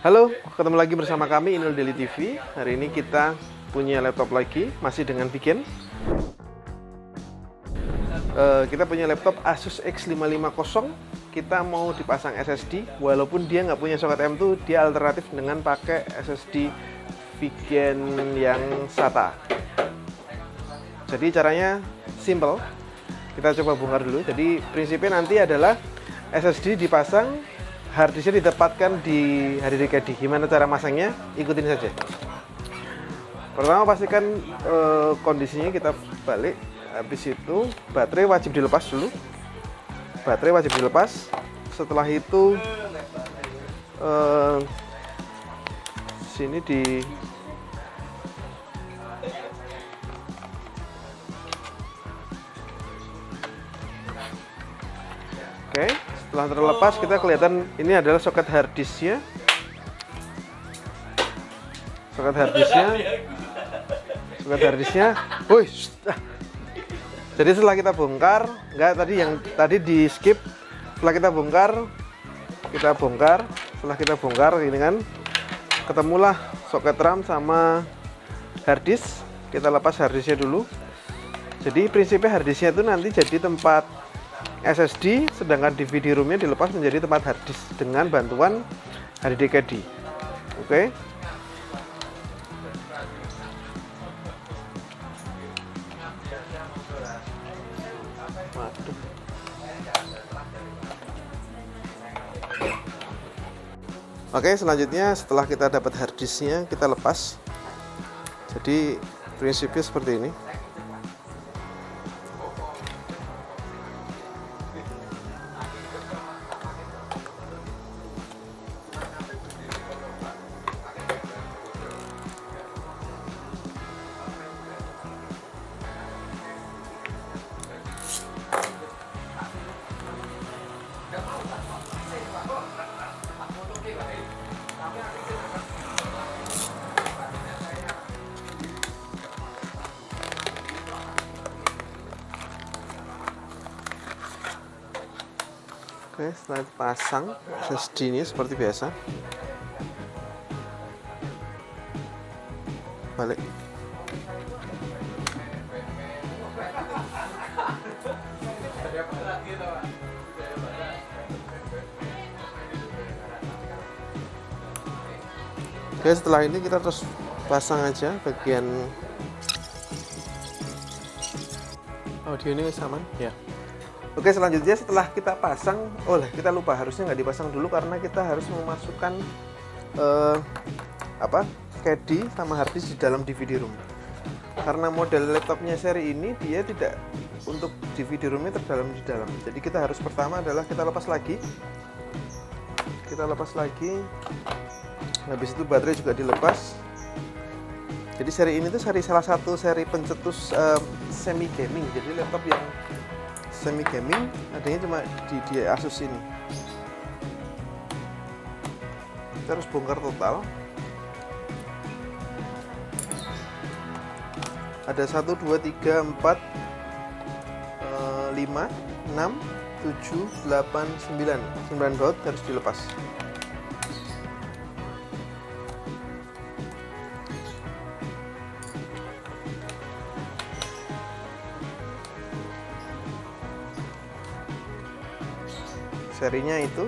Halo, ketemu lagi bersama kami Inul Daily TV. Hari ini kita punya laptop lagi, masih dengan Vigen. Kita punya laptop Asus X550. Kita mau dipasang SSD, walaupun dia nggak punya soket M2, dia alternatif dengan pakai SSD Vigen yang SATA. Jadi caranya simple. Kita coba bongkar dulu. Jadi prinsipnya nanti adalah SSD dipasang, harddisknya ditempatkan di HDD. Gimana cara masangnya? Ikutin saja. Pertama pastikan kondisinya kita balik. Habis itu baterai wajib dilepas dulu. Baterai wajib dilepas. Setelah itu sini di Oke, setelah terlepas kita kelihatan ini adalah soket harddisknya. Soket harddisknya. Woi. Jadi setelah kita bongkar, tadi di skip. Setelah kita bongkar. Setelah kita bongkar ini kan, ketemulah soket RAM sama harddisk. Kita lepas harddisknya dulu. Jadi prinsipnya harddisknya itu nanti jadi tempat SSD, sedangkan DVD roomnya dilepas menjadi tempat harddisk dengan bantuan HDD. Oke. Waduh. Oke, selanjutnya setelah kita dapat harddisknya, kita lepas. Jadi prinsipnya seperti ini. Oke, setelah dipasang SSD ini seperti biasa. Balik. Oke, setelah ini kita terus pasang aja bagian audio ini aman ya. Oke, selanjutnya setelah kita pasang, kita lupa, harusnya nggak dipasang dulu karena kita harus memasukkan SCSI sama harddisk di dalam DVD room. Karena model laptopnya seri ini dia tidak untuk DVD roomnya terdalam di dalam. Jadi kita harus pertama adalah kita lepas lagi. Habis itu baterai juga dilepas. Jadi seri ini tuh salah satu seri pencetus semi gaming. Jadi laptop yang semi gaming adanya cuma di Asus ini. Kita harus bongkar total. Ada 1, 2, 3, 4, 5, 6, 7, 8, 9 baut harus dilepas.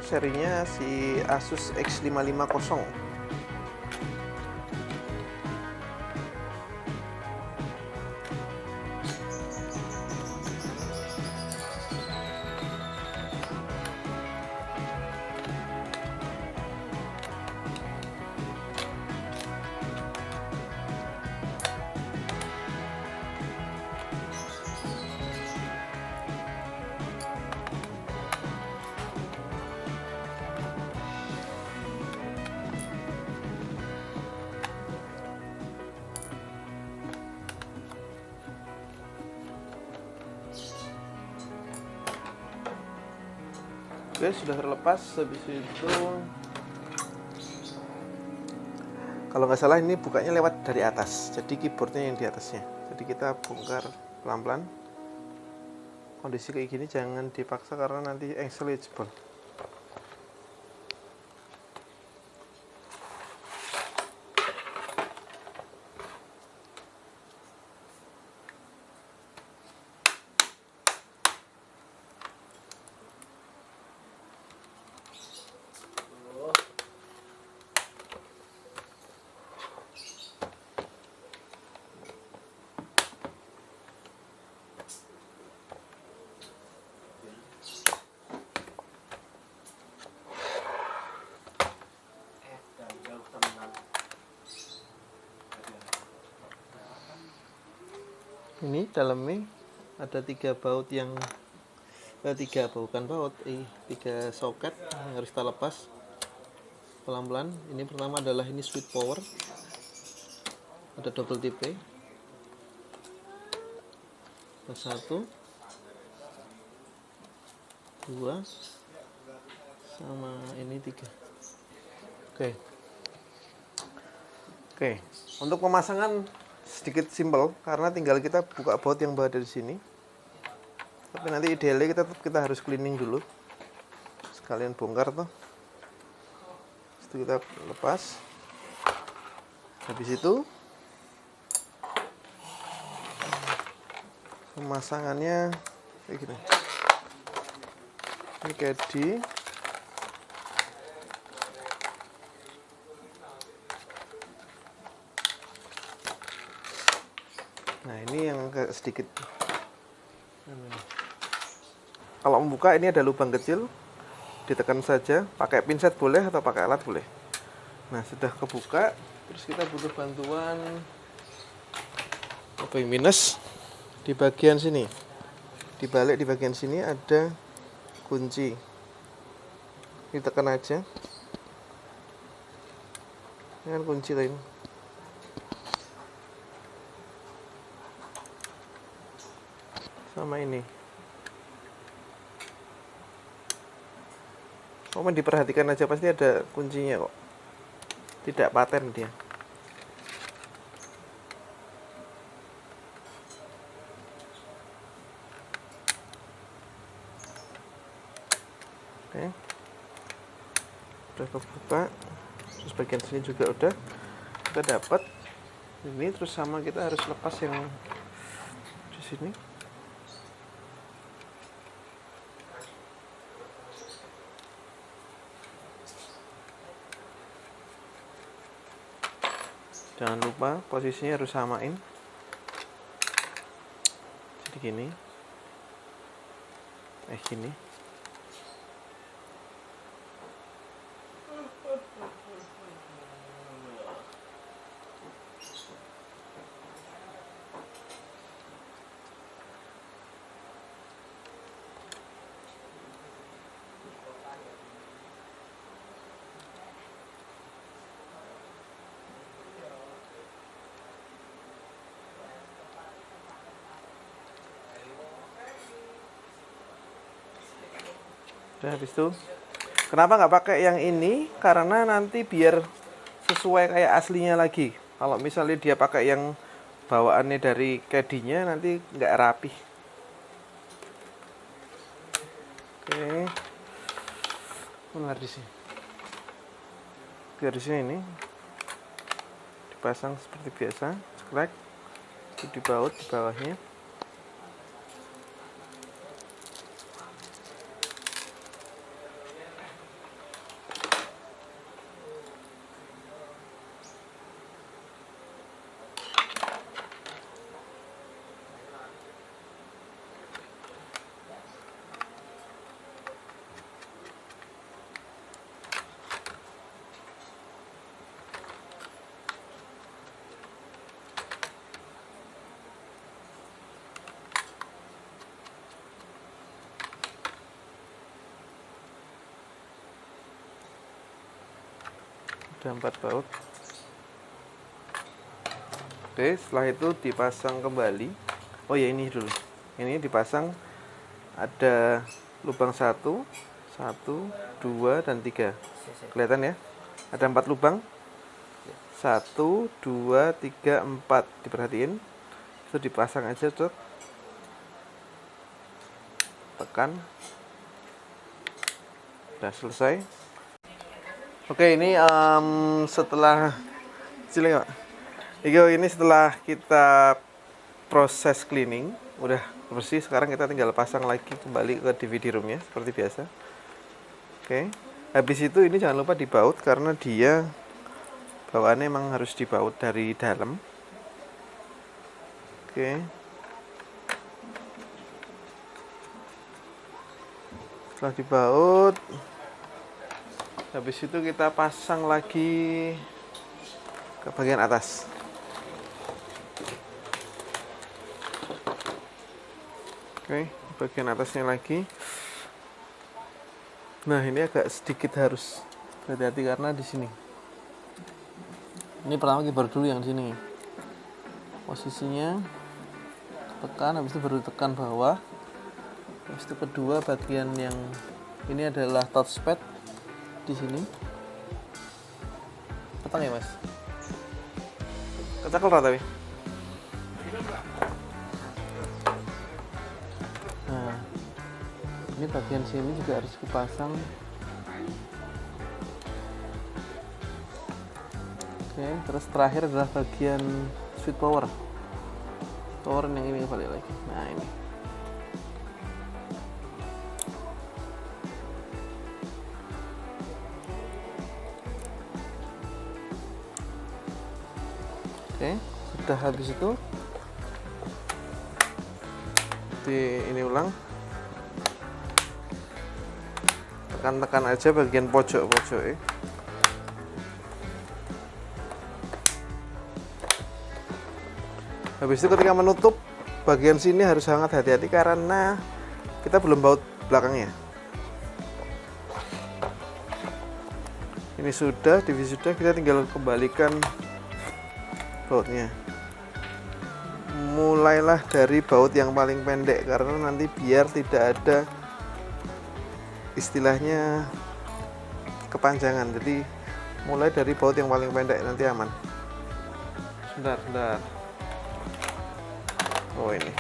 Serinya si Asus X550. Oke, sudah terlepas. Habis itu kalau nggak salah ini bukanya lewat dari atas, jadi keyboardnya yang di atasnya. Jadi kita bongkar pelan-pelan. Kondisi kayak gini jangan dipaksa karena nanti excel jebol. Ini dalamnya ada 3 baut yang tiga soket yang harus kita lepas pelan-pelan. Ini pertama adalah ini switch power, ada double tipe, ada 1, 2, sama ini 3. Oke, untuk pemasangan sedikit simpel karena tinggal kita buka baut yang berada di sini. Tapi nanti idealnya kita harus cleaning dulu, sekalian bongkar tuh. Setelah kita lepas, habis itu pemasangannya kayak gini. Ini kedi, nah ini yang sedikit. Kalau membuka ini ada lubang kecil, ditekan saja, pakai pinset boleh atau pakai alat boleh. Nah sudah kebuka, terus kita butuh bantuan obeng minus di bagian sini. Dibalik di bagian sini ada kunci, ditekan aja, dengan kunci lain. Sama ini. Kamu diperhatikan aja, pasti ada kuncinya kok. Tidak paten dia. Oke. Udah kebuka. Terus bagian sini juga udah. Kita dapat ini, terus sama kita harus lepas yang di sini. Jangan lupa posisinya harus samain. Jadi gini. Gini. Udah habis itu, kenapa nggak pakai yang ini? Karena nanti biar sesuai kayak aslinya lagi. Kalau misalnya dia pakai yang bawaannya dari kedinya, nanti nggak rapi. Oke, benar di sini. Garisnya ini dipasang seperti biasa, ceklek, dibaut di bawahnya. Ada 4 baut. Oke, setelah itu dipasang kembali. Oh ya, ini dulu. Ini dipasang, ada lubang 1, 2, dan 3. Kelihatan ya? Ada 4 lubang. 1, 2, 3, 4. Diperhatiin. Itu dipasang aja, Dok. Tekan. Udah selesai. Oke, ini setelah ini setelah kita proses cleaning, udah bersih. Sekarang kita tinggal pasang lagi kembali ke DVD roomnya seperti biasa. Oke, habis itu ini jangan lupa dibaut karena dia bawaannya emang harus dibaut dari dalam. Oke. Setelah dibaut, habis itu kita pasang lagi ke bagian atas. Oke, bagian atasnya lagi. Nah, ini agak sedikit harus hati-hati karena di sini. Ini pertama keyboard dulu yang di sini. Posisinya tekan, habis itu baru tekan bawah. Habis itu kedua bagian yang ini adalah touchpad di sini. Petang ya, Mas? Kecakel tapi. Nah, ini bagian sini juga harus dipasang. Oke, terus terakhir adalah bagian switch power yang ini balik lagi. Nah, ini oke, sudah habis itu ini ulang, tekan-tekan aja bagian pojok-pojok ya. Habis itu ketika menutup bagian sini harus sangat hati-hati karena kita belum baut belakangnya. Ini sudah, divisi sudah, kita tinggal kembalikan bautnya. Mulailah dari baut yang paling pendek karena nanti biar tidak ada istilahnya kepanjangan. Jadi mulai dari baut yang paling pendek nanti aman. Sebentar. Oh ini.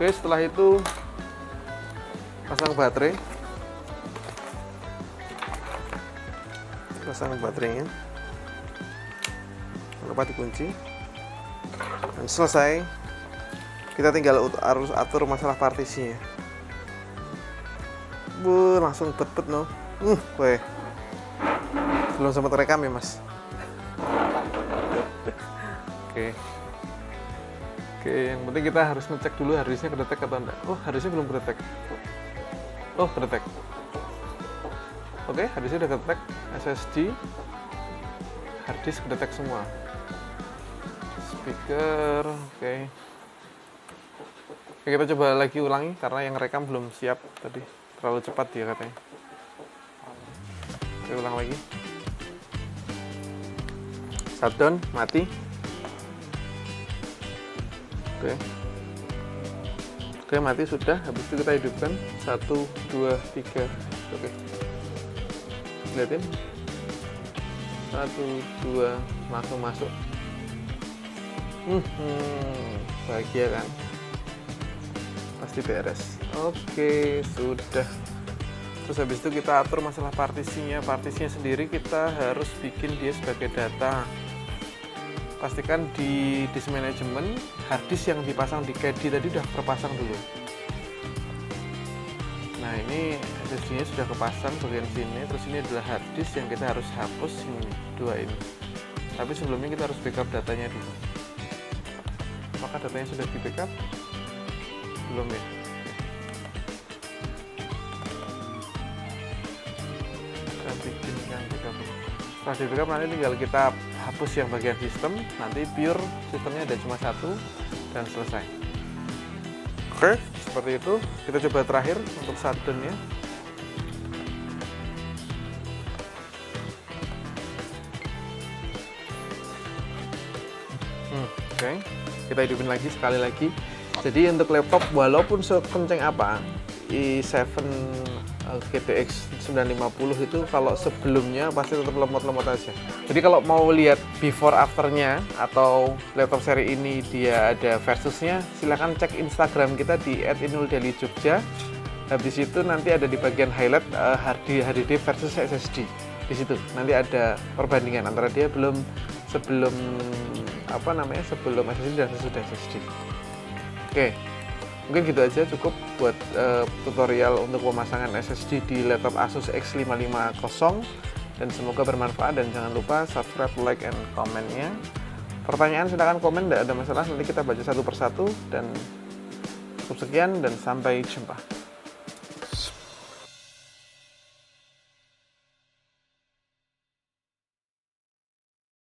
Oke, setelah itu pasang baterai. Pasang baterainya. Lupa dikunci. Dan selesai. Kita tinggal harus atur masalah partisinya. Langsung bet-bet no. Weh. Belum sempat rekam ya, Mas. Oke, yang penting kita harus ngecek dulu harddisknya kedetek atau enggak. Oh, harddisknya belum kedetek. Oh, kedetek. Oke, harddisknya udah kedetek. SSD, harddisk kedetek semua. Speaker, oke. Oke, kita coba lagi ulangi karena yang rekam belum siap tadi. Terlalu cepat dia katanya. Oke, ulang lagi. Shutdown, mati. Oke, mati sudah. Habis itu kita hidupkan 1, 2, 3. Oke, lihatin 1, 2, langsung masuk. Bahagia kan, pasti beres. Oke, sudah. Terus habis itu kita atur masalah partisinya sendiri. Kita harus bikin dia sebagai data. Pastikan di disk management harddisk yang dipasang di caddy tadi udah terpasang dulu. Nah, ini SSD-nya sudah kepasang bagian sini. Terus ini adalah harddisk yang kita harus hapus ini, dua ini. Tapi sebelumnya kita harus backup datanya dulu. Apakah datanya sudah di backup? Belum ya? Kita bikin yang backup. Setelah di backup nanti tinggal kita hapus yang bagian sistem, nanti pure sistemnya ada cuma satu dan selesai. Oke, seperti itu. Kita coba terakhir untuk shutdown-nya. Oke, kita hidupin lagi sekali lagi. Jadi untuk laptop walaupun sekenceng apa i7 GTX 950 itu kalau sebelumnya pasti tetap lemot-lemot aja. Jadi kalau mau lihat before afternya atau laptop seri ini dia ada versusnya, silahkan cek Instagram kita di @inuldaily_jogja. Habis itu nanti ada di bagian highlight HDD versus SSD. Di situ nanti ada perbandingan antara dia sebelum SSD dan sesudah SSD. Oke. Mungkin gitu aja, cukup buat tutorial untuk pemasangan SSD di laptop Asus X550 dan semoga bermanfaat. Dan jangan lupa subscribe, like, and comment-nya. Pertanyaan silahkan komen, tidak ada masalah, nanti kita baca satu persatu. Dan cukup sekian dan sampai jumpa.